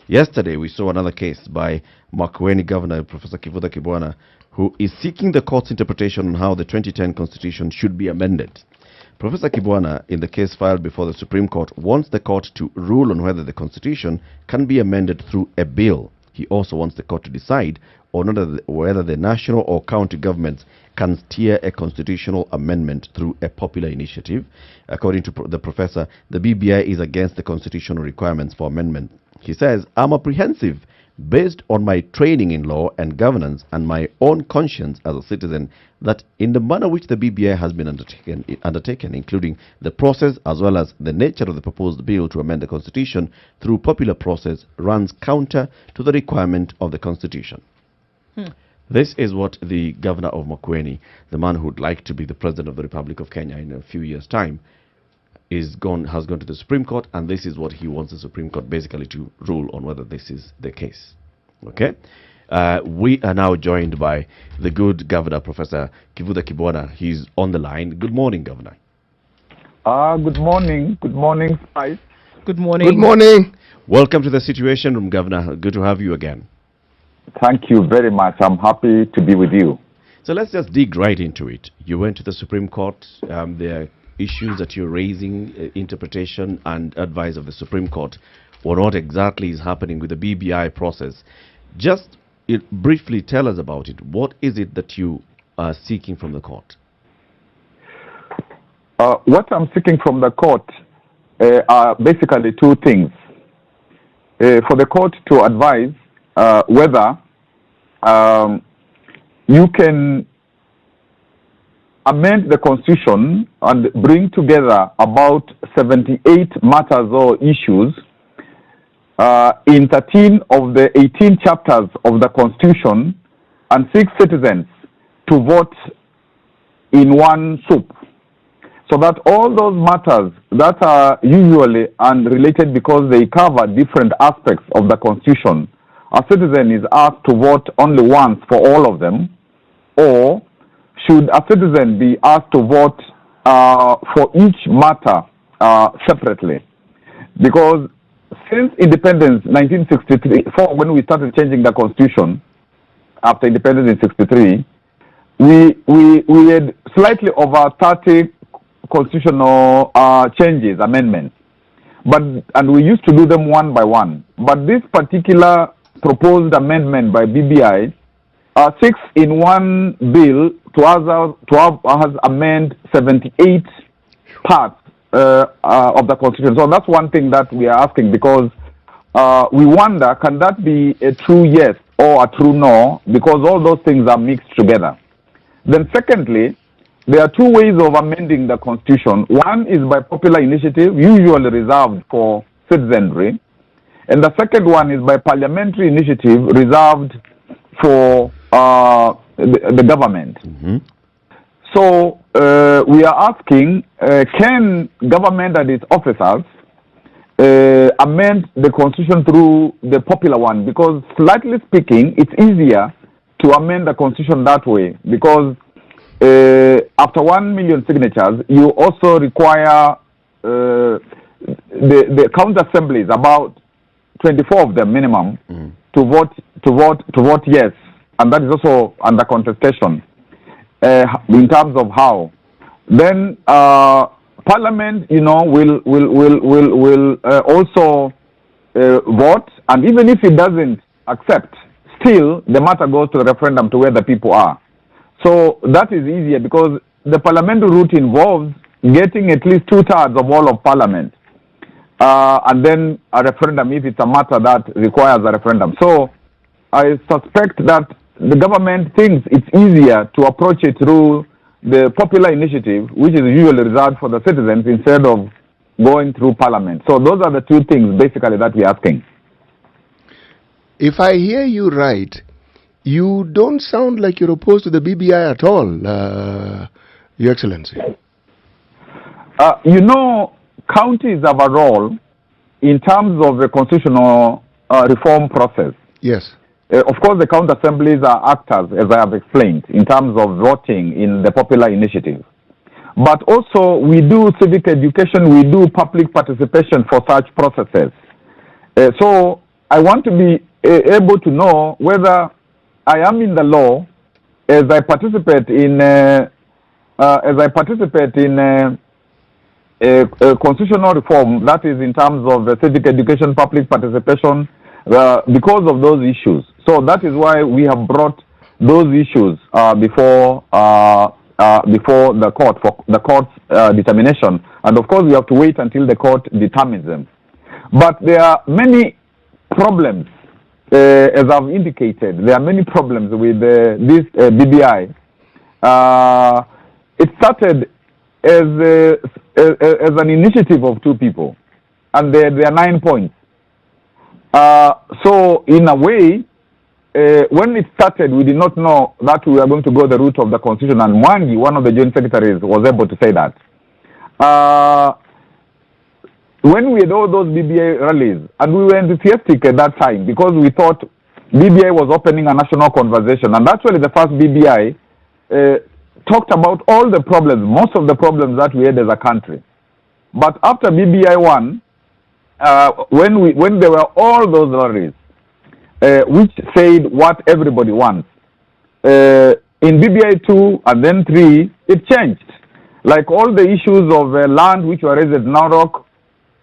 Yesterday, we saw another case by Makueni Governor Professor Kibwana, who is seeking the court's interpretation on how the 2010 constitution should be amended. Professor Kibwana, in the case filed before the Supreme Court, wants the court to rule on whether the constitution can be amended through a bill. He also wants the court to decide on whether the national or county governments can steer a constitutional amendment through a popular initiative. According to the professor, the BBI is against the constitutional requirements for amendment. He says, "I'm apprehensive based on my training in law and governance and my own conscience as a citizen that in the manner which the BBI has been undertaken, including the process as well as the nature of the proposed bill to amend the constitution through popular process, runs counter to the requirement of the constitution." This is what the governor of Makueni, the man who would like to be the president of the Republic of Kenya in a few years' time, has gone to the Supreme Court, and this is what he wants the Supreme Court basically to rule on whether this is the case. Okay? We are now joined by the good governor, Professor Kibwana. He's on the line. Good morning, Governor. Good morning. Good morning, Spice. Good morning. Good morning. Welcome to the Situation Room, Governor. Good to have you again. Thank you very much. I'm happy to be with you. So let's just dig right into it. You went to the Supreme Court. There are issues that you're raising, interpretation and advice of the Supreme Court on what exactly is happening with the BBI process. Just briefly tell us about it. What is it that you are seeking from the court? What I'm seeking from the court are basically two things. For the court to advise whether you can amend the constitution and bring together about 78 matters or issues in 13 of the 18 chapters of the constitution and 6 citizens to vote in one soup. So that all those matters that are usually unrelated because they cover different aspects of the constitution, a citizen is asked to vote only once for all of them, or should a citizen be asked to vote for each matter separately? Because since independence, 1963, when we started changing the constitution, after independence in 63, we had slightly over 30 constitutional changes, amendments. And we used to do them one by one. But this particular proposed amendment by BBI, 6 in one bill has amended 78 parts of the constitution. So that's one thing that we are asking, because we wonder, can that be a true yes or a true no, because all those things are mixed together. Then secondly, there are two ways of amending the constitution. One is by popular initiative, usually reserved for citizenry. And the second one is by parliamentary initiative, reserved for the government. Mm-hmm. So we are asking, can government and its officers amend the constitution through the popular one? Because slightly speaking, it's easier to amend the constitution that way, because after 1 million signatures, you also require the county assemblies, about 24 of them minimum, to vote yes, and that is also under contestation in terms of how. Then Parliament, will also vote, and even if it doesn't accept, still the matter goes to the referendum to where the people are. So that is easier, because the parliamentary route involves getting at least 2/3 of all of Parliament, and then a referendum if it's a matter that requires a referendum. So I suspect that the government thinks it's easier to approach it through the popular initiative, which is usually reserved for the citizens, instead of going through Parliament. So those are the two things basically that we're asking. If I hear you right, you don't sound like you're opposed to the BBI at all, Your Excellency. Counties have a role in terms of the constitutional reform process. Yes. Of course, the county assemblies are actors, as I have explained, in terms of voting in the popular initiative. But also, we do civic education, we do public participation for such processes. So, I want to be able to know whether I am in the law as I participate in a constitutional reform, that is in terms of civic education, public participation, because of those issues. So that is why we have brought those issues before the court for the court's determination. And of course, we have to wait until the court determines them. But there are many problems, as I've indicated. There are many problems with this BBI. It started as an initiative of two people, and there are 9 points. So in a way, when it started, we did not know that we were going to go the route of the constitution, and Mwangi, one of the joint secretaries, was able to say that. When we had all those BBI rallies, and we were enthusiastic at that time because we thought BBI was opening a national conversation, and actually the first BBI talked about all the problems, most of the problems that we had as a country. But after BBI 1, when there were all those rallies, which said what everybody wants, in BBI 2 and then 3, it changed. Like all the issues of land which were raised at Narok,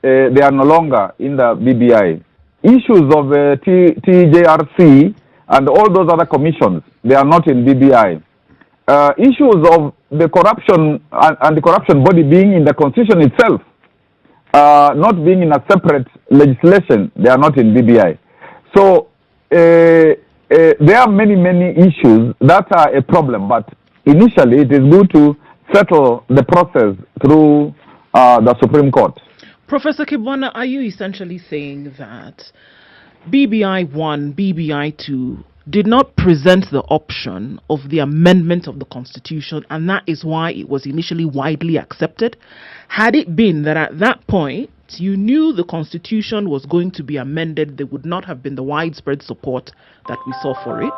they are no longer in the BBI. Issues of TJRC and all those other commissions, they are not in BBI. Issues of the corruption and the corruption body being in the constitution itself, not being in a separate legislation, they are not in BBI. So there are many issues that are a problem, but initially it is good to settle the process through the Supreme Court. Professor Kibwana, are you essentially saying that BBI 1, BBI 2 did not present the option of the amendment of the Constitution, and that is why it was initially widely accepted? Had it been that at that point you knew the Constitution was going to be amended, there would not have been the widespread support that we saw for it?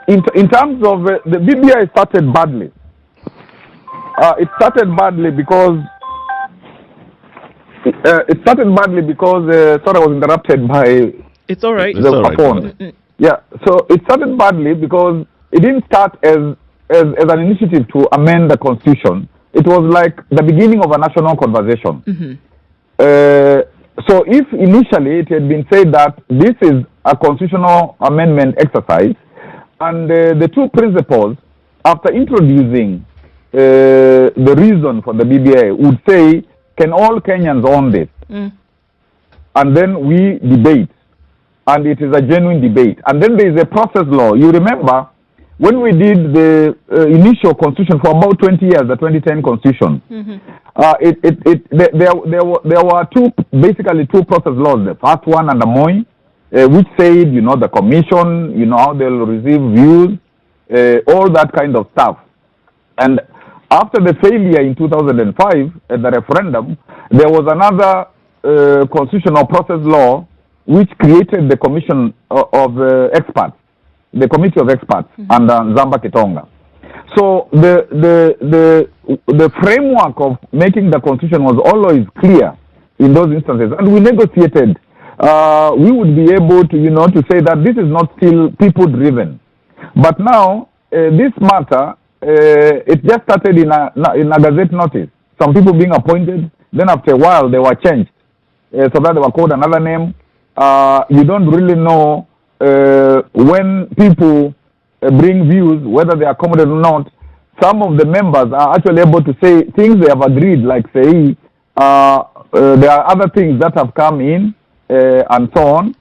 In terms of the BBI started badly. It started badly because sorry, I was interrupted by it's all right. the phone. Yeah, so it started badly because it didn't start as an initiative to amend the Constitution. It was like the beginning of a national conversation. So if initially it had been said that this is a constitutional amendment exercise, and the two principals, after introducing the reason for the BBI, would say, can all Kenyans own this? And then we debate, and it is a genuine debate. And then there is a process law. You remember when we did the initial constitution for about 20 years, the 2010 constitution, there were basically two process laws. The first one under Moi, which said, the commission, how they'll receive views, all that kind of stuff. And after the failure in 2005 at the referendum, there was another constitutional process law which created the commission of experts, the committee of experts under Zamba Kitonga. So the framework of making the constitution was always clear in those instances, and we negotiated. We would be able to, to say that this is not still people-driven. But now, this matter, it just started in a gazette notice. Some people being appointed, then after a while they were changed, so that they were called another name. You don't really know when people bring views, whether they are accommodated or not. Some of the members are actually able to say things they have agreed, like say, there are other things that have come in, and so on.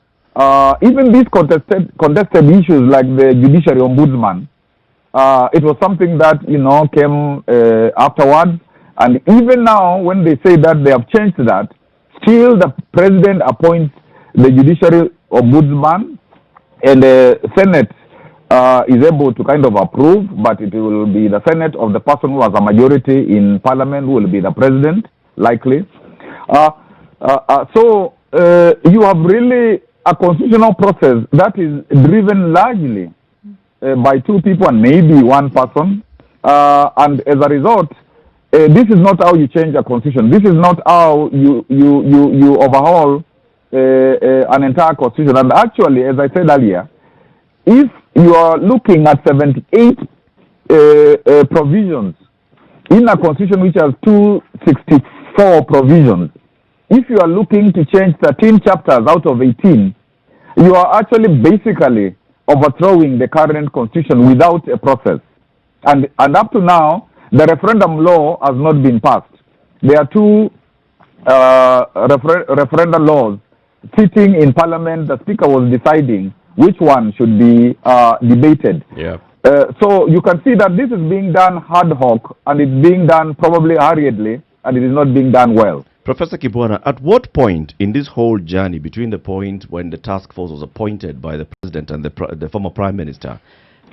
Even these contested issues like the judiciary ombudsman, it was something that, came afterwards. And even now, when they say that they have changed that, still the president appoints the judiciary ombudsman, and the Senate is able to kind of approve, but it will be the Senate of the person who has a majority in parliament who will be the president, likely. So you have really a constitutional process that is driven largely by two people and maybe one person, and as a result, this is not how you change a constitution. This is not how you overhaul an entire constitution. And actually, as I said earlier, if you are looking at 78 provisions in a constitution which has 264 provisions, if you are looking to change 13 chapters out of 18, you are actually basically overthrowing the current constitution without a process. And up to now, the referendum law has not been passed. There are two referendum laws sitting in Parliament. The Speaker was deciding which one should be debated. Yeah. So you can see that this is being done ad hoc, and it's being done probably hurriedly, and it is not being done well. Professor Kibwana, at what point in this whole journey, between the point when the task force was appointed by the President and the former Prime Minister,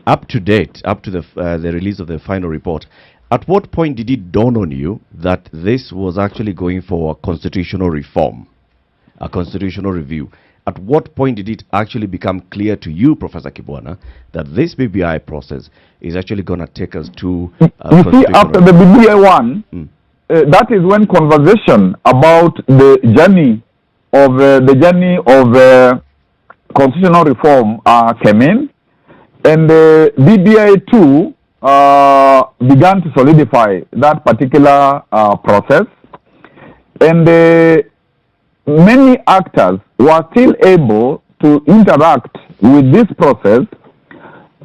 up to date, up to the release of the final report, at what point did it dawn on you that this was actually going for a constitutional reform, a constitutional review? At what point did it actually become clear to you, Professor Kibwana, that this BBI process is actually going to take us to you see, after the BBI one, that is when conversation about the journey of constitutional reform came in, and the BBI 2 began to solidify that particular process, and many actors were still able to interact with this process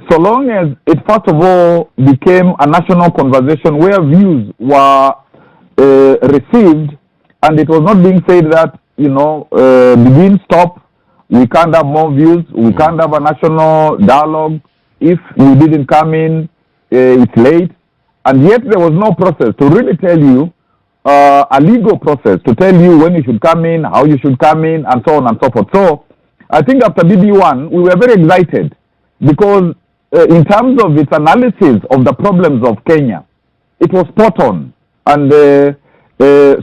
so long as it first of all became a national conversation where views were received, and it was not being said that, begin, stop, we can't have more views, we can't have a national dialogue, if you didn't come in, it's late. And yet there was no process to really tell you, a legal process to tell you when you should come in, how you should come in, and so on and so forth. So I think after BB1, we were very excited because in terms of its analysis of the problems of Kenya, it was spot on. And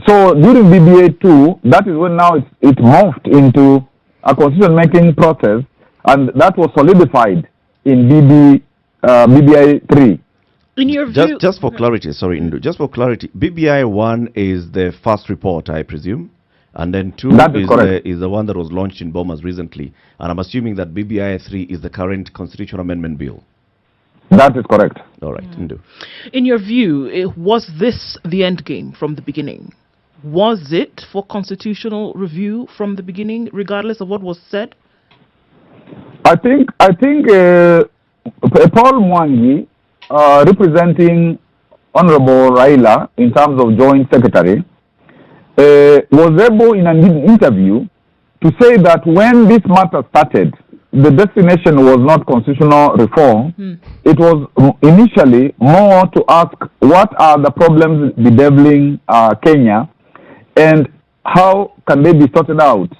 so during BBA 2, that is when now it morphed into a constitution-making process, and that was solidified in BBI 3. In your view, just for clarity, sorry, Indu, just for clarity, BBI 1 is the first report, I presume, and then 2 is the one that was launched in Bomas recently, and I'm assuming that BBI 3 is the current constitutional amendment bill. That is correct. All right, Indu. In your view, was this the end game from the beginning? Was it for constitutional review from the beginning, regardless of what was said? I think Paul Mwangi, representing Honorable Raila in terms of Joint Secretary, was able in an interview to say that when this matter started, the destination was not constitutional reform. It was initially more to ask what are the problems bedeviling Kenya and how can they be sorted out.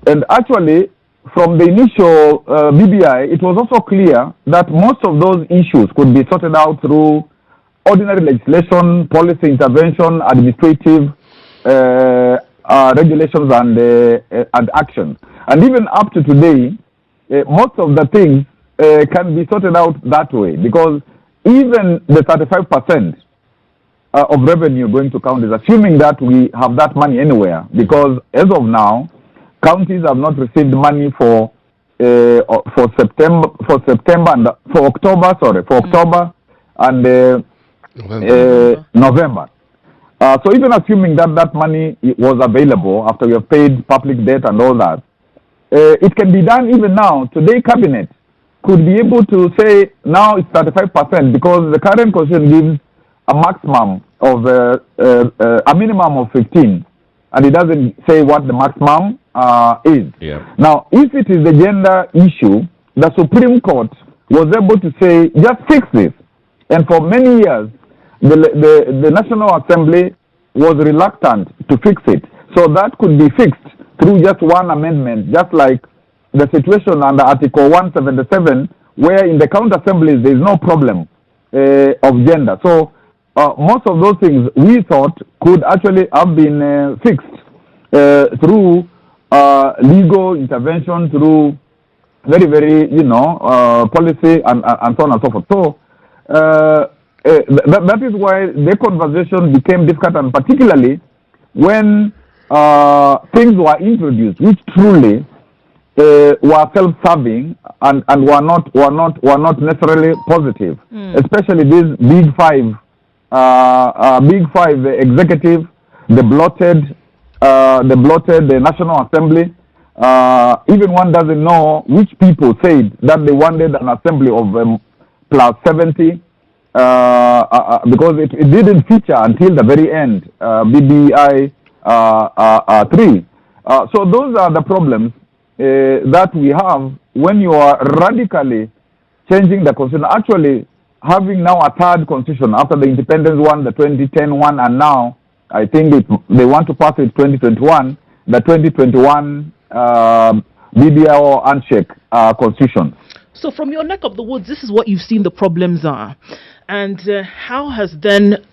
And actually, from the initial BBI, it was also clear that most of those issues could be sorted out through ordinary legislation, policy intervention, administrative regulations and action. And even up to today, most of the things can be sorted out that way, because even the 35% of revenue going to counties, assuming that we have that money anywhere, because as of now, counties have not received money for October and November. So even assuming that money was available after we have paid public debt and all that, it can be done even now. Today, cabinet could be able to say now it's 35% because the current constitution gives a maximum of a minimum of 15, and it doesn't say what the maximum is. Yeah. Now, if it is the gender issue, the Supreme Court was able to say just fix this, and for many years, the National Assembly was reluctant to fix it, so that could be fixed through just one amendment, just like the situation under Article 177, where in the county assemblies there is no problem of gender. So most of those things we thought could actually have been fixed through legal intervention, through very, very, policy and so on and so forth. So that is why the conversation became difficult, and particularly when things were introduced which truly were self-serving and were not necessarily positive, especially these big five executive, the bloated the National Assembly. Even one doesn't know which people said that they wanted an assembly of plus 70 because it didn't feature until the very end, BBI 3. So those are the problems that we have when you are radically changing the constitution. Actually, having now a third constitution after the independence one, the 2010 one, and now I think they want to pass it 2021, the 2021 BBI or handshake constitution. So from your neck of the woods, this is what you've seen the problems are. And how has then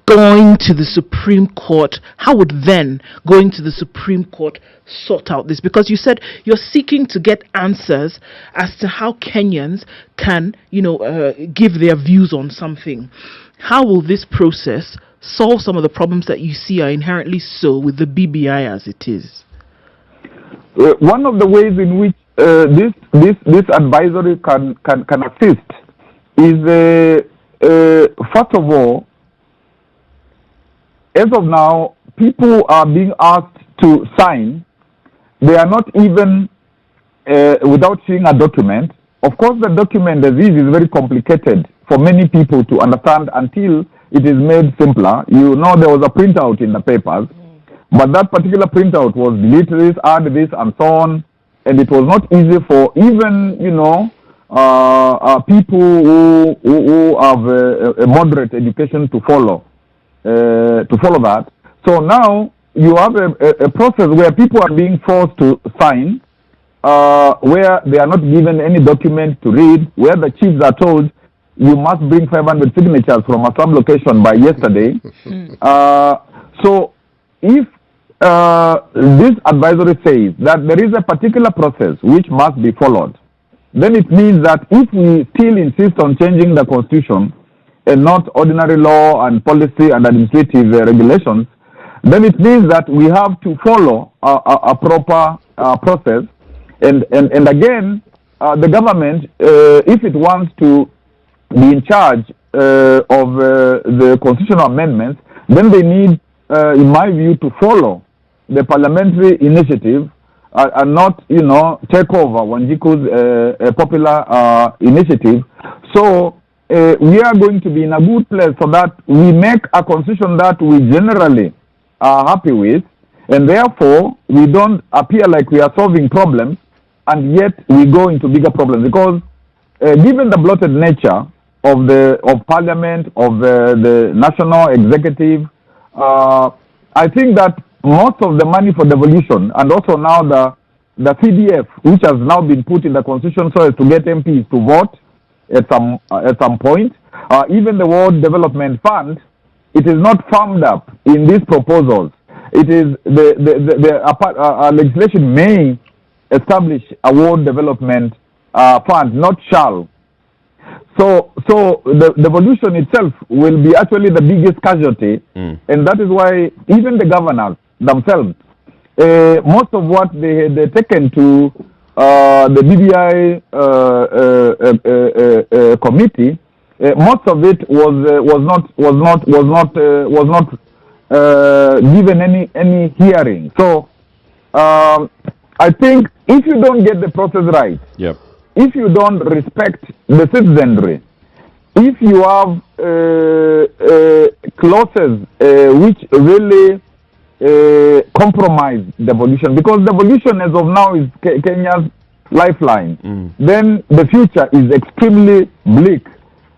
going to the Supreme Court, how would then going to the Supreme Court sort out this? Because you said you're seeking to get answers as to how Kenyans can, give their views on something. How will this process solve some of the problems that you see are inherently so with the BBI as it is? One of the ways in which this advisory can assist is, first of all, as of now, people are being asked to sign. They are not even without seeing a document. Of course, the document as is very complicated for many people to understand until it is made simpler. You know, there was a printout in the papers, but that particular printout was delete this, add this, and so on, and it was not easy for even people who have a moderate education to follow that. So now you have a process where people are being forced to sign, where they are not given any document to read, where the chiefs are told you must bring 500 signatures from a sub-location by yesterday. So if this advisory says that there is a particular process which must be followed, then it means that if we still insist on changing the constitution and not ordinary law and policy and administrative regulations, then it means that we have to follow a proper process. And again, the government, if it wants to be in charge of the constitutional amendments, then they need, in my view, to follow the parliamentary initiative and not, take over Wanjiku's popular initiative. So we are going to be in a good place so that we make a constitution that we generally are happy with, and therefore we don't appear like we are solving problems, and yet we go into bigger problems. Because given the bloated nature of Parliament, of the national executive, I think that most of the money for devolution, and also now the CDF, which has now been put in the constitution so as to get MPs to vote at some point, even the World Development Fund, it is not firmed up in these proposals. It is the legislation may establish a World Development Fund, not shall. So the devolution itself will be actually the biggest casualty, and that is why even the governors themselves, most of what they had taken to the BBI committee, most of it was not given any hearing. So I think if you don't get the process right, if you don't respect the citizenry, if you have clauses which really compromise devolution, because devolution as of now is Kenya's lifeline, then the future is extremely bleak,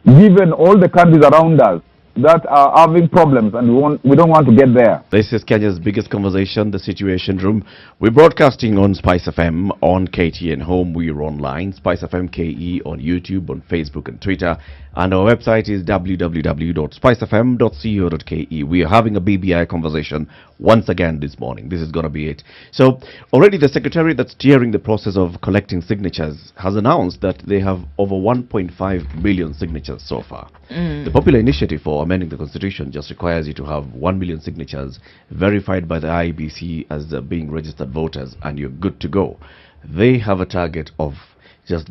given all the countries around us that are having problems, and we don't want to get there. This is Kenya's biggest conversation, the Situation Room. We're broadcasting on Spice FM, on KTN Home. We're online, Spice FM KE on YouTube, on Facebook and Twitter, And our website is www.spicefm.co.ke. We are having a BBI conversation once again this morning. This is going to be it. So already the secretary that's steering the process of collecting signatures has announced that they have over 1.5 million signatures so far. The popular initiative for amending the constitution just requires you to have 1 million signatures verified by the IEBC as being registered voters, and you're good to go. They have a target of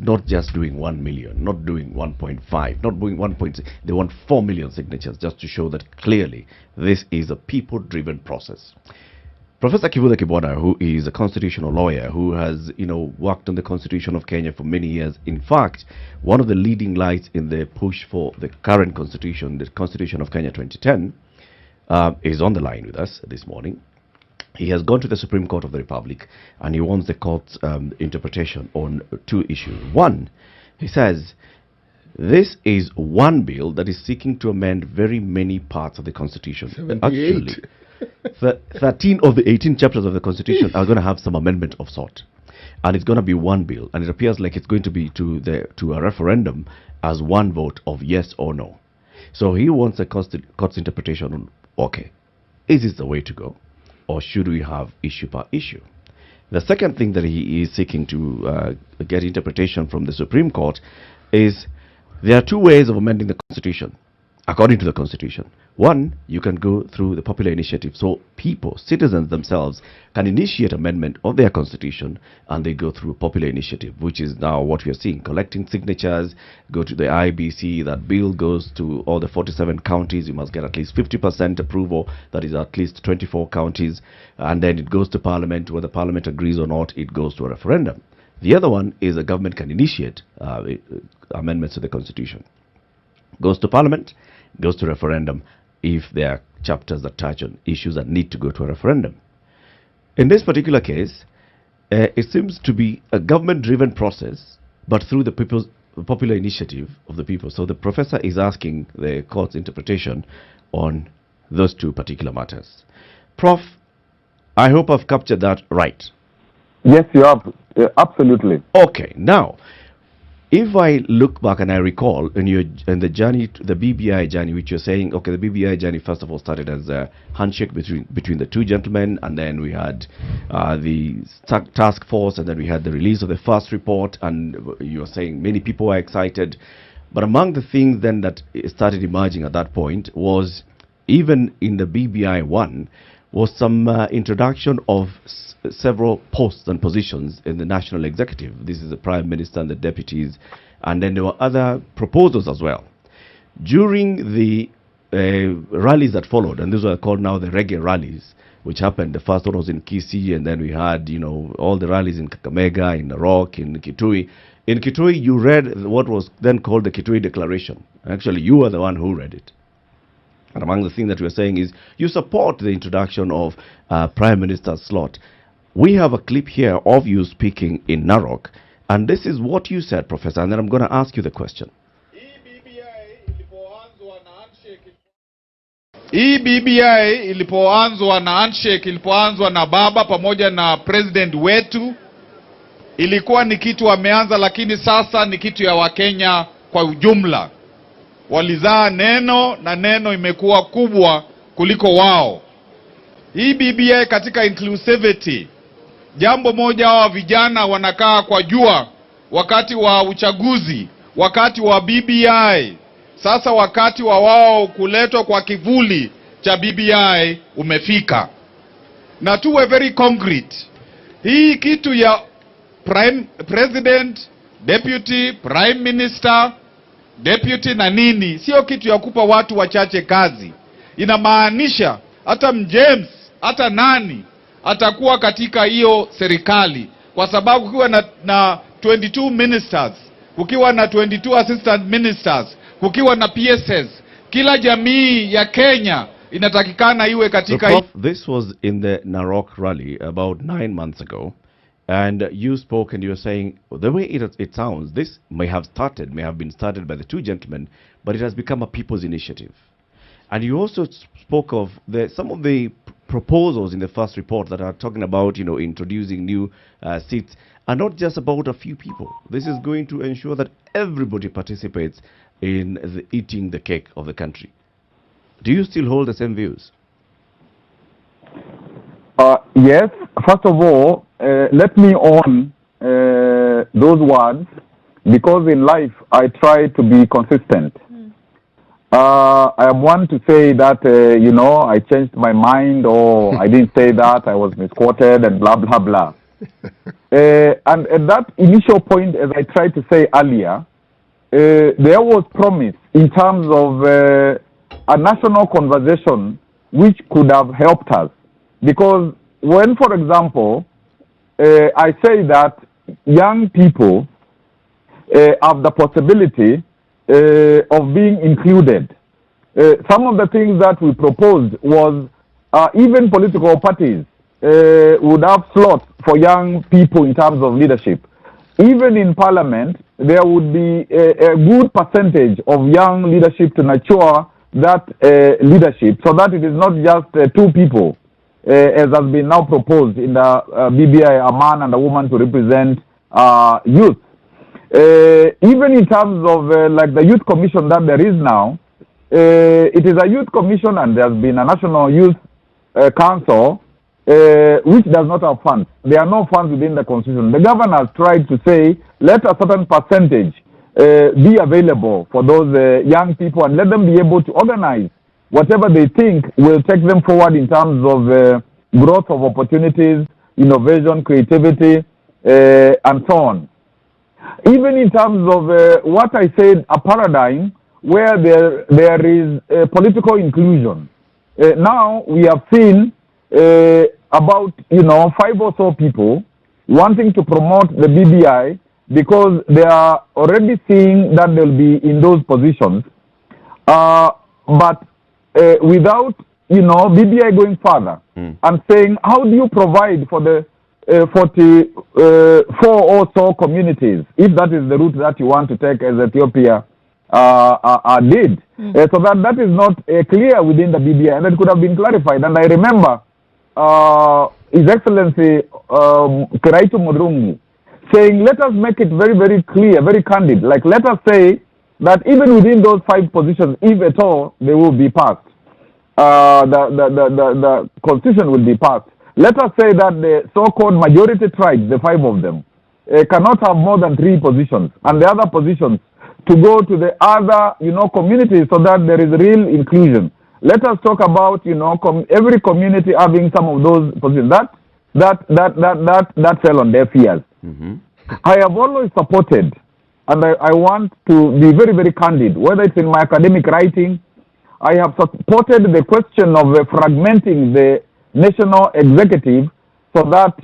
not just doing 1 million, not doing 1.5, not doing 1.6. They want 4 million signatures just to show that clearly this is a people-driven process. Professor Kibwana, who is a constitutional lawyer who has, worked on the Constitution of Kenya for many years. In fact, one of the leading lights in the push for the current constitution, the Constitution of Kenya 2010, is on the line with us this morning. He has gone to the Supreme Court of the Republic and he wants the court's interpretation on two issues. One, he says, this is one bill that is seeking to amend very many parts of the Constitution. 78. Actually, 13 of the 18 chapters of the Constitution are going to have some amendment of sort. And it's going to be one bill. And it appears like it's going to be to a referendum as one vote of yes or no. So he wants a court's interpretation on, okay, is this the way to go? Or should we have issue per issue? The second thing that he is seeking to get interpretation from the Supreme Court is there are two ways of amending the Constitution, according to the Constitution. One, you can go through the popular initiative. So people, citizens themselves, can initiate amendment of their Constitution and they go through a popular initiative, which is now what we are seeing. Collecting signatures, go to the IBC, that bill goes to all the 47 counties. You must get at least 50% approval, that is at least 24 counties. And then it goes to Parliament. Whether Parliament agrees or not, it goes to a referendum. The other one is a government can initiate amendments to the Constitution. Goes to Parliament, goes to referendum if there are chapters that touch on issues that need to go to a referendum. In this particular case, it seems to be a government-driven process, but through the popular initiative of the people. So the professor is asking the court's interpretation on those two particular matters. Prof, I hope I've captured that right. Yes, you have. Absolutely. Okay, now, if I look back and I recall in the journey, the BBI journey, which you're saying, okay, the BBI journey first of all started as a handshake between the two gentlemen, and then we had the task force, and then we had the release of the first report, and you were saying many people were excited. But among the things then that started emerging at that point was, even in the BBI 1, was some introduction of several posts and positions in the national executive. This is the prime minister and the deputies, and then there were other proposals as well. During the rallies that followed, and these were called now the reggae rallies, which happened, the first one was in Kisii, and then we had, all the rallies in Kakamega, in Narok, in Kitui. In Kitui, you read what was then called the Kitui Declaration. Actually, you were the one who read it. And among the things that we are saying is you support the introduction of Prime Minister's slot. We have a clip here of you speaking in Narok, and this is what you said, Professor, and then I'm going to ask you the question. Hii BBI ilipoanzwa na handshake, ilipoanzwa na baba pamoja na president wetu, ilikuwa ni kitu wameanza, lakini sasa ni kitu ya Wakenya kwa ujumla. Walizaa neno na neno imekuwa kubwa kuliko wao. Hii BBI katika inclusivity, jambo moja wa vijana wanakaa kwa jua wakati wa uchaguzi, wakati wa BBI. Sasa wakati wa wao kuletwa kwa kivuli cha BBI umefika. Na tuwe very concrete. Hii kitu ya president, deputy, prime minister, deputy na nini, sio kitu ya kupa watu wachache kazi. Inamaanisha hata James, hata nani atakuwa katika hiyo serikali, kwa sababu kukiwa na 22 ministers, kukiwa na 22 assistant ministers, kukiwa na PSS, kila jamii ya Kenya inatakikana iwe katika Prof, this was in the Narok rally about 9 months ago, and you spoke and you were saying the way it sounds, this may have been started by the two gentlemen, but it has become a people's initiative. And you also spoke of some of the proposals in the first report that are talking about, introducing new seats, are not just about a few people. This is going to ensure that everybody participates in eating the cake of the country. Do you still hold the same views? Yes. First of all, let me own those words, because in life I try to be consistent. I am one to say that, I changed my mind, or I didn't say that, I was misquoted, and blah, blah, blah. And at that initial point, as I tried to say earlier, there was promise in terms of a national conversation which could have helped us. Because when, for example, I say that young people have the possibility of being included, some of the things that we proposed was even political parties would have slots for young people in terms of leadership. Even in parliament, there would be a good percentage of young leadership to nurture that leadership, so that it is not just two people, as has been now proposed in the BBI, a man and a woman to represent youth. Even in terms of like the youth commission that there is now, it is a youth commission, and there has been a national youth council which does not have funds. There are no funds within the constitution. The governor has tried to say, let a certain percentage be available for those young people, and let them be able to organize whatever they think will take them forward in terms of growth of opportunities, innovation, creativity, and so on. Even in terms of what I said, a paradigm where there is political inclusion. Now we have seen about 5 or so people wanting to promote the BBI, because they are already seeing that they'll be in those positions, but without BBI going further and saying, how do you provide for the 44 or so communities, if that is the route that you want to take, as Ethiopia did. So that is not clear within the BBI, and it could have been clarified. And I remember His Excellency Kiraitu Mudrungi saying, let us make it very, very clear, very candid. Like, let us say that even within those 5 positions, if at all they will be passed, the constitution will be passed. Let us say that the so-called majority tribes, the 5 of them, cannot have more than 3 positions, and the other positions to go to the other, communities, so that there is real inclusion. Let us talk about, every community having some of those positions. That fell on deaf ears. I have always supported, and I want to be very, very candid, whether it's in my academic writing, I have supported the question of fragmenting the national executive, so that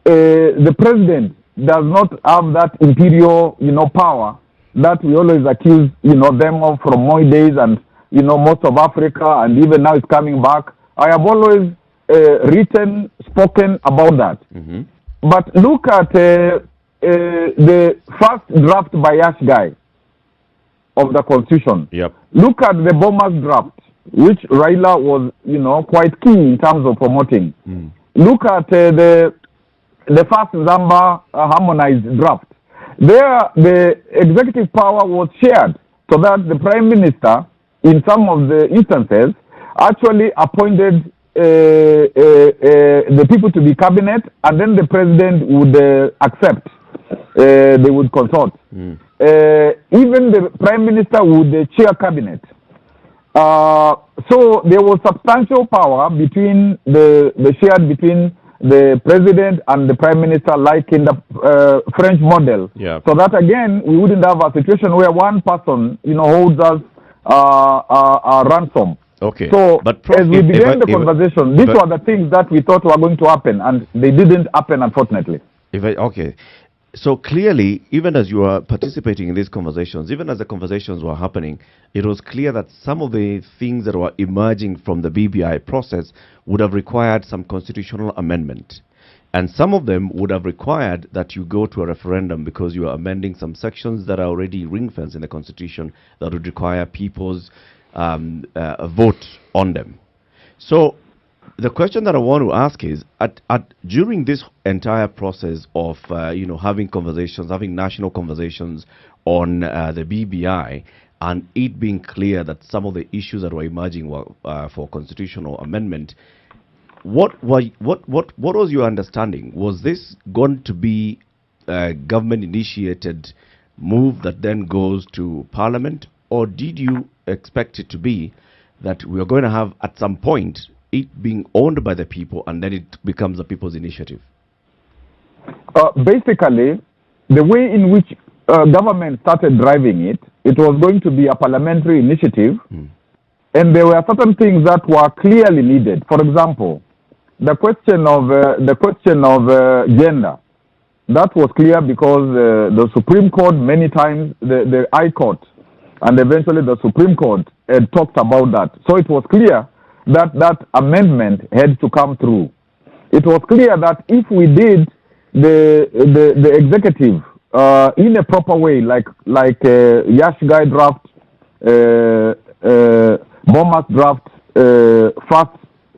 the president does not have that imperial, power that we always accuse, them of from Moi days, and, most of Africa, and even now it's coming back. I have always spoken about that. But look at the first draft by Ash Guy of the Constitution. Look at the Bomas draft, which Raila was, quite key in terms of promoting. Look at the first Zamba harmonized draft. There, the executive power was shared, so that the Prime Minister, in some of the instances, actually appointed the people to be cabinet, and then the president would accept. They would consult. Even the Prime Minister would chair cabinet. So there was substantial power between the shared between the president and the prime minister, like in the French model. So that again, we wouldn't have a situation where one person, holds us a ransom. So but as we began the conversation, these were the things that we thought were going to happen, and they didn't happen, unfortunately. So clearly, even as you are participating in these conversations, even as the conversations were happening, it was clear that some of the things that were emerging from the BBI process would have required some constitutional amendment. And some of them would have required that you go to a referendum, because you are amending some sections that are already ring-fenced in the Constitution that would require people's vote on them. So the question that I want to ask is, during this entire process of having conversations, having national conversations on the BBI, and it being clear that some of the issues that were emerging were for constitutional amendment, what was your understanding? Was this going to be a government-initiated move that then goes to Parliament, or did you expect it to be that we are going to have, at some point, it being owned by the people and then it becomes a people's initiative? Basically, the way in which government started driving it, it was going to be a parliamentary initiative, and there were certain things that were clearly needed. For example, the question of gender, that was clear because the Supreme Court many times, the High Court, and eventually the Supreme Court had talked about that. So it was clear that that amendment had to come through. It was clear that if we did the executive in a proper way, like Yashgai draft, Bomas draft, first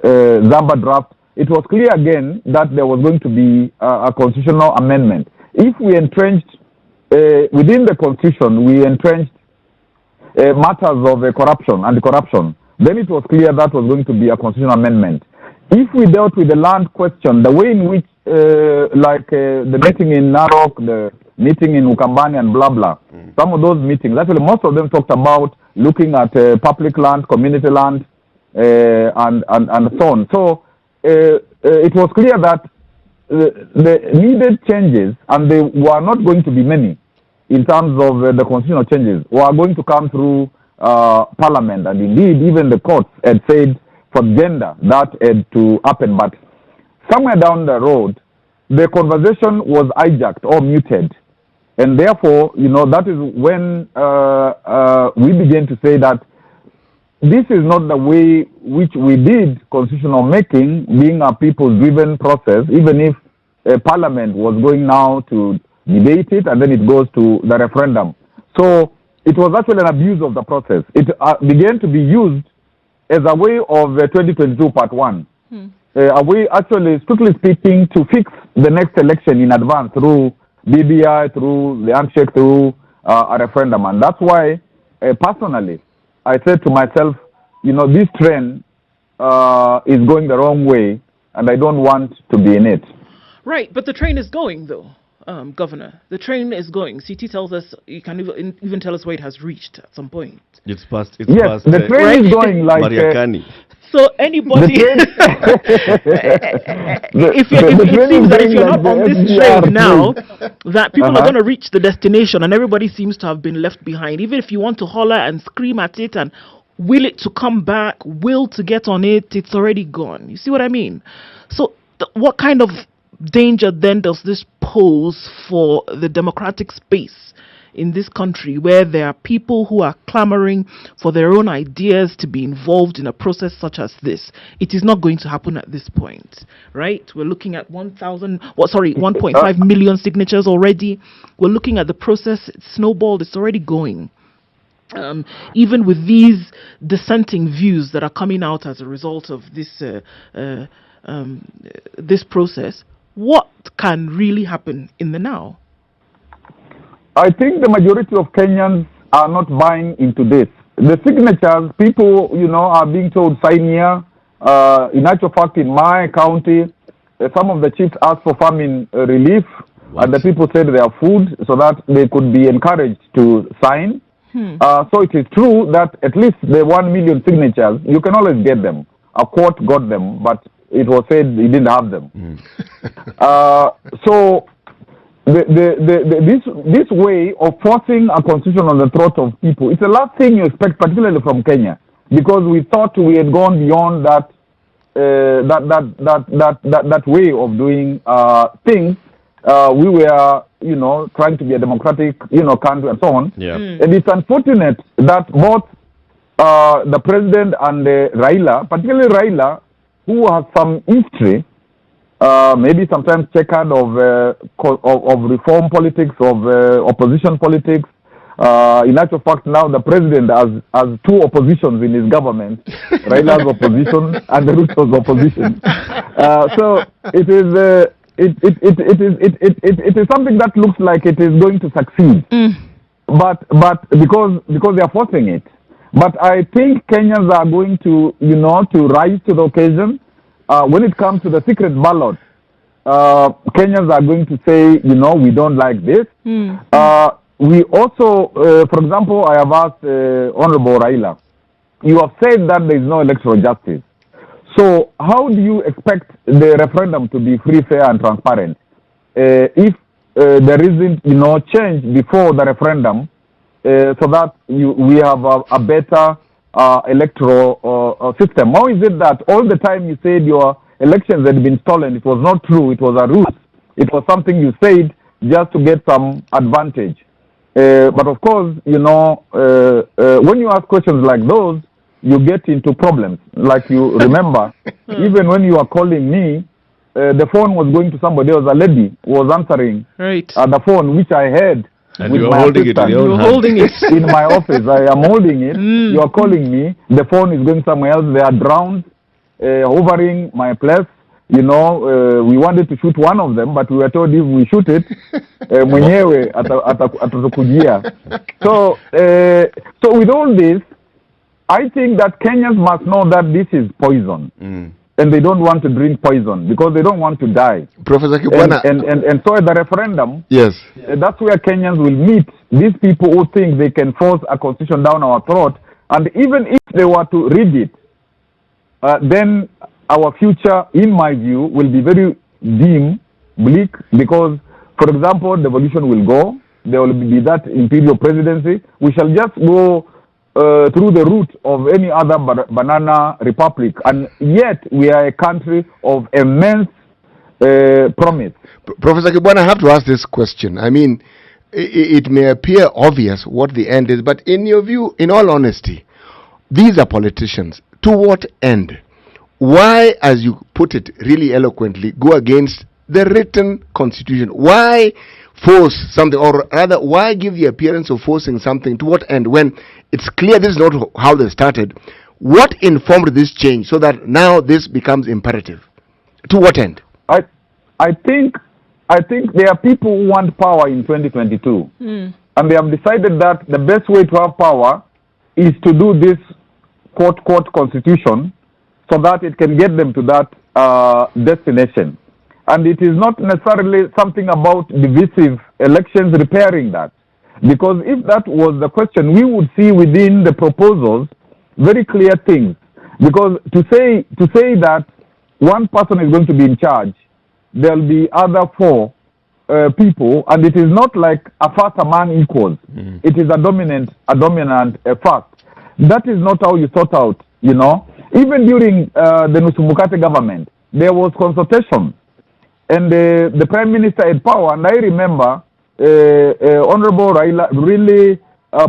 Zamba draft, it was clear again that there was going to be a constitutional amendment. If we entrenched within the constitution, we entrenched matters of corruption and corruption, then it was clear that was going to be a constitutional amendment. If we dealt with the land question, the way in which, the meeting in Narok, the meeting in Ukambani and blah, blah, some of those meetings, actually most of them talked about looking at public land, community land, and so on. So it was clear that the needed changes, and they were not going to be many in terms of the constitutional changes, were going to come through Parliament. And indeed, even the courts had said for gender that had to happen. But somewhere down the road, the conversation was hijacked or muted. And therefore, that is when we began to say that this is not the way which we did constitutional making, being a people-driven process, even if Parliament was going now to debate it and then it goes to the referendum. So it was actually an abuse of the process. It began to be used as a way of 2022 Part 1. A way, actually, strictly speaking, to fix the next election in advance through BBI, through the handshake, through a referendum. And that's why, personally, I said to myself, this trend is going the wrong way, and I don't want to be in it. Right, but the train is going, though, Governor. The train is going. CT tells us, you can even tell us where it has reached at some point. It's past. Yes, the train is going like... So anybody, if it seems that if you're not on this train now, that people are going to reach the destination and everybody seems to have been left behind. Even if you want to holler and scream at it and will it to come back, will to get on it, it's already gone. You see what I mean? So what kind of danger then does this pose for the democratic space in this country, where there are people who are clamoring for their own ideas to be involved in a process such as this? It is not going to happen at this point, right? We're looking at 1.5 million signatures already. We're looking at the process. It's snowballed. It's already going. Even with these dissenting views that are coming out as a result of this this process, what can really happen in the now? I think the majority of Kenyans are not buying into this. The signatures, people, are being told sign here. In actual fact, in my county, some of the chiefs asked for famine relief, and the people said their food so that they could be encouraged to sign. So it is true that at least the 1 million signatures, you can always get them. A court got them, but it was said he didn't have them. So this way of forcing a constitution on the throat of people, it's the last thing you expect, particularly from Kenya, because we thought we had gone beyond that way of doing things. We were, trying to be a democratic, country and so on. Yeah. And it's unfortunate that both the president and Raila, particularly Raila, who has some history, maybe sometimes checkered of reform politics, of opposition politics. In actual fact, now the president has two oppositions in his government: Raila's opposition and the Ruto's opposition. So it is something that looks like it is going to succeed. because they are forcing it. But I think Kenyans are going to, to rise to the occasion. When it comes to the secret ballot, Kenyans are going to say, we don't like this. We also, for example, I have asked Honorable Raila, you have said that there is no electoral justice. So how do you expect the referendum to be free, fair, and transparent if there isn't, change before the referendum so that we have a better electoral system? How is it that all the time you said your elections had been stolen? It was not true. It was a ruse. It was something you said just to get some advantage. But of course, when you ask questions like those, you get into problems. Like you remember, even when you are calling me, the phone was going to somebody else. A lady was answering the phone, which I had. And with you were my holding it in assistant. your own hand. Holding it. In my office. I am holding it. You are calling me. The phone is going somewhere else. They are drowned, hovering my place. We wanted to shoot one of them, but we were told if we shoot it, mwenyewe atakujia. So with all this, I think that Kenyans must know that this is poison. And they don't want to drink poison because they don't want to die. Professor Kibwana. And so at the referendum, yes, that's where Kenyans will meet these people who think they can force a constitution down our throat. And even if they were to read it, then our future, in my view, will be very dim, bleak, because, for example, devolution will go. There will be that imperial presidency. We shall just go through the route of any other banana republic, and yet we are a country of immense promise. Professor Kibwana, I have to ask this question. I mean, it may appear obvious what the end is, but in your view, in all honesty, these are politicians. To what end? Why, as you put it really eloquently, go against the written constitution? Why force something, or rather, why give the appearance of forcing something? To what end? When it's clear this is not how they started. What informed this change so that now this becomes imperative? To what end? I think there are people who want power in 2022, and they have decided that the best way to have power is to do this court constitution so that it can get them to that destination. And it is not necessarily something about divisive elections repairing that. Because if that was the question, we would see within the proposals very clear things. Because to say that one person is going to be in charge, there will be other four people, and it is not like a faster man equals. It is a dominant fact. That is not how you sort out, Even during the Nusumbukate government, there was consultation. And the Prime Minister had power, and I remember Honorable Raila really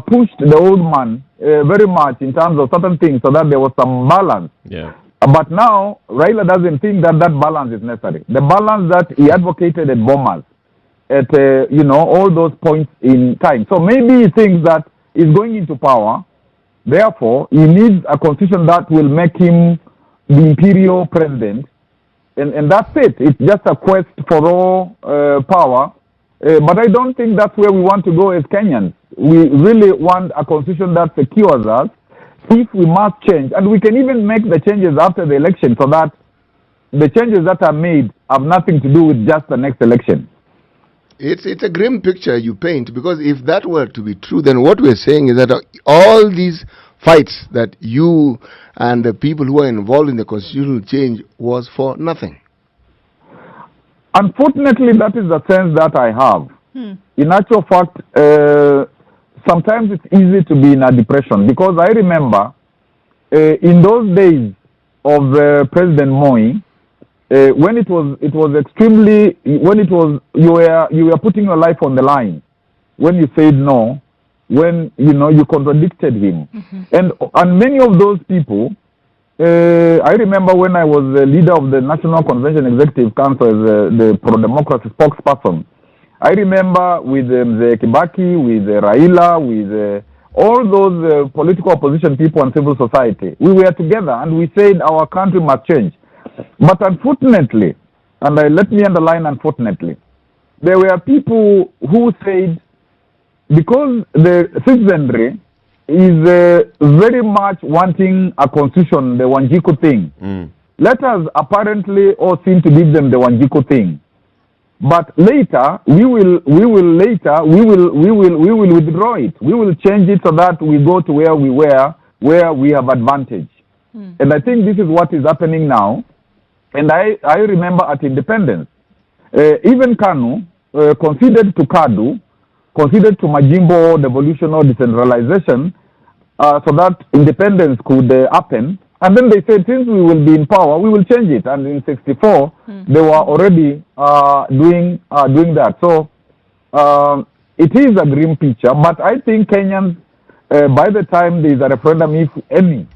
pushed the old man very much in terms of certain things so that there was some balance. Yeah. But now, Raila doesn't think that balance is necessary. The balance that he advocated at Bomas, at, all those points in time. So maybe he thinks that he's going into power, therefore, he needs a constitution that will make him the imperial president. And that's it. It's just a quest for all power. But I don't think that's where we want to go as Kenyans. We really want a constitution that secures us if we must change. And we can even make the changes after the election so that the changes that are made have nothing to do with just the next election. It's a grim picture you paint, because if that were to be true, then what we're saying is that all these fights that you and the people who are involved in the constitutional change was for nothing. Unfortunately, that is the sense that I have. In actual fact, sometimes it's easy to be in a depression, because I remember in those days of President Moi, when it was extremely, when it was, you were putting your life on the line, when you said no, when you contradicted him, and many of those people, I remember when I was the leader of the National Convention Executive Council as the pro-democracy spokesperson, I remember with the Kibaki, with Raila, with all those political opposition people and civil society, we were together and we said our country must change. But unfortunately, and let me underline unfortunately, there were people who said because the citizenry is very much wanting a constitution, the Wanjiku thing. Let us apparently all seem to give them the Wanjiku thing. But later, we will withdraw it. We will change it so that we go to where we were, where we have advantage. And I think this is what is happening now. And I remember at independence, even KANU conceded to KADU, conceded to Majimbo devolution or decentralization, so that independence could happen. And then they said, since we will be in power, we will change it. And in 64, they were already doing that. So it is a grim picture. But I think Kenyans, by the time there is a referendum, if any,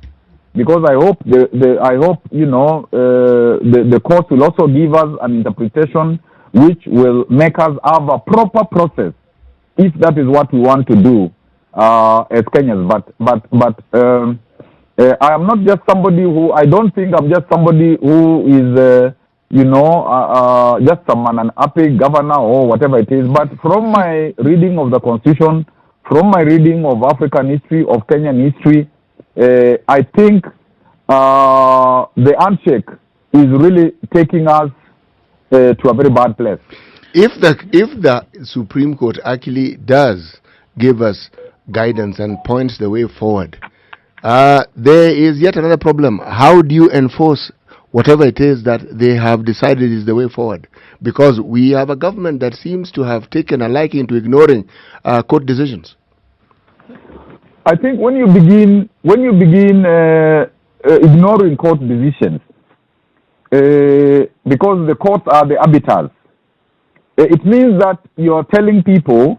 because I hope the court will also give us an interpretation which will make us have a proper process, if that is what we want to do as Kenyans. But I am not just somebody who, I don't think I'm just somebody who is, just an happy governor or whatever it is. But from my reading of the Constitution, from my reading of African history, of Kenyan history, I think the handshake is really taking us to a very bad place. If the Supreme Court actually does give us guidance and points the way forward, there is yet another problem. How do you enforce whatever it is that they have decided is the way forward? Because we have a government that seems to have taken a liking to ignoring court decisions. I think when you begin ignoring court decisions, because the courts are the arbiters, it means that you are telling people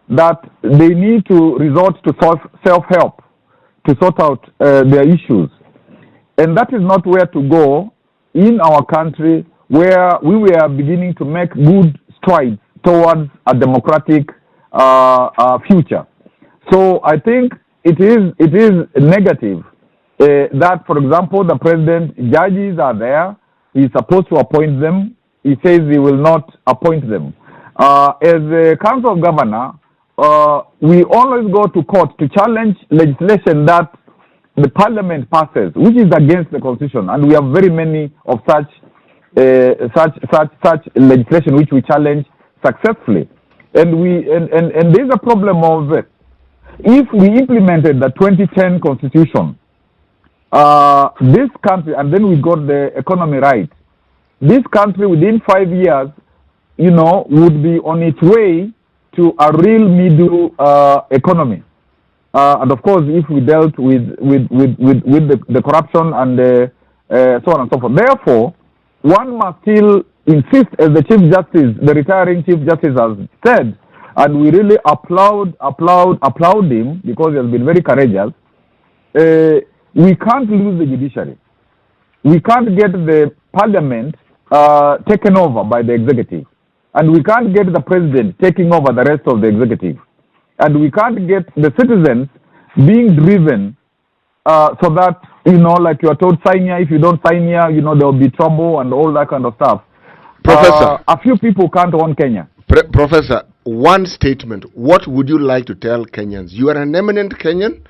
that they need to resort to self-help to sort out their issues. And that is not where to go in our country, where we were beginning to make good strides towards a democratic future. So I think it is negative that, for example, the president, judges are there. He's supposed to appoint them. He says he will not appoint them. As a council of governor, we always go to court to challenge legislation that the parliament passes, which is against the constitution, and we have very many of such legislation which we challenge successfully. And there's a problem of if we implemented the 2010 constitution, this country, and then we got the economy right, this country within 5 years, would be on its way to a real middle economy. And of course, if we dealt with the corruption and so on and so forth. Therefore, one must still insist, as the Chief Justice, the retiring Chief Justice has said, and we really applaud him because he has been very courageous. We can't lose the judiciary. We can't get the parliament taken over by the executive. And we can't get the president taking over the rest of the executive. And we can't get the citizens being driven so that, like you are told, sign here. If you don't sign here, there will be trouble and all that kind of stuff. Professor. A few people can't own Kenya. Professor, one statement. What would you like to tell Kenyans? You are an eminent Kenyan,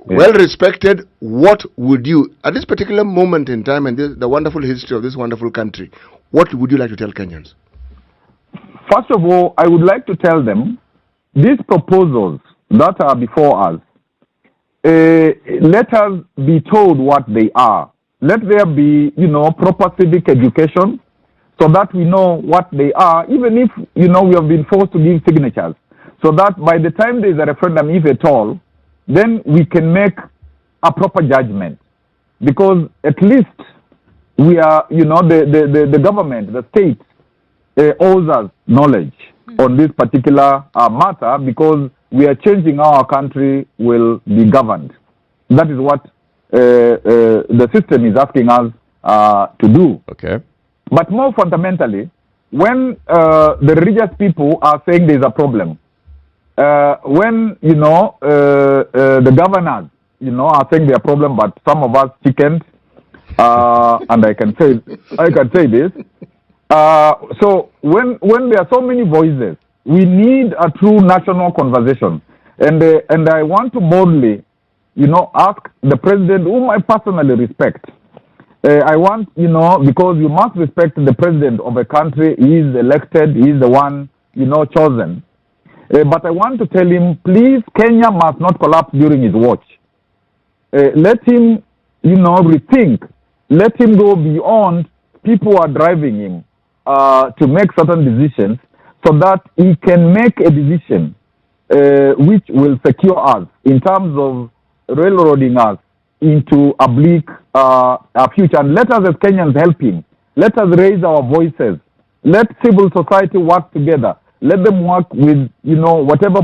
well respected. What would you, at this particular moment in time and the wonderful history of this wonderful country, what would you like to tell Kenyans? First of all, I would like to tell them, these proposals that are before us, let us be told what they are. Let there be, proper civic education so that we know what they are, even if, we have been forced to give signatures, so that by the time there is a referendum, if at all, then we can make a proper judgment. Because at least we are, the government, the state, owes us knowledge on this particular matter, because we are changing how our country will be governed. That is what the system is asking us to do. Okay. But more fundamentally, when the religious people are saying there's a problem, when the governors are saying there's a problem, but some of us chickened, and I can say this. So when there are so many voices We need a true national conversation. And I want to boldly, ask the president, whom I personally respect. I want, because you must respect the president of a country. He is elected. He is the one, chosen. But I want to tell him, please, Kenya must not collapse during his watch. Let him, rethink. Let him go beyond people who are driving him to make certain decisions so that he can make a decision which will secure us in terms of railroading us into a bleak future. And let us as Kenyans help him. Let us raise our voices. Let civil society work together. Let them work with, whatever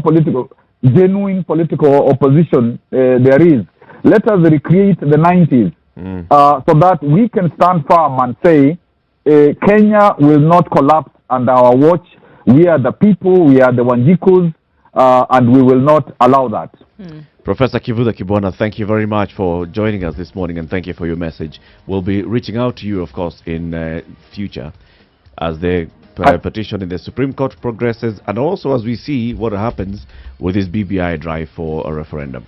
genuine political opposition there is. Let us recreate the 90s so that we can stand firm and say, Kenya will not collapse under our watch. We are the people, we are the Wanjikus, and we will not allow that. Professor Kibwana, thank you very much for joining us this morning, and thank you for your message. We'll be reaching out to you, of course, in future as the petition in the Supreme Court progresses, and also as we see what happens with this BBI drive for a referendum.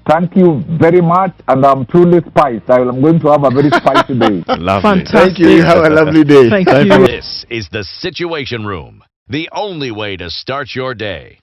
Thank you very much, and I'm truly spiced. I'm going to have a very spicy day. Lovely. Fantastic. Thank you. You have a lovely day. Thank you. This is the Situation Room, the only way to start your day.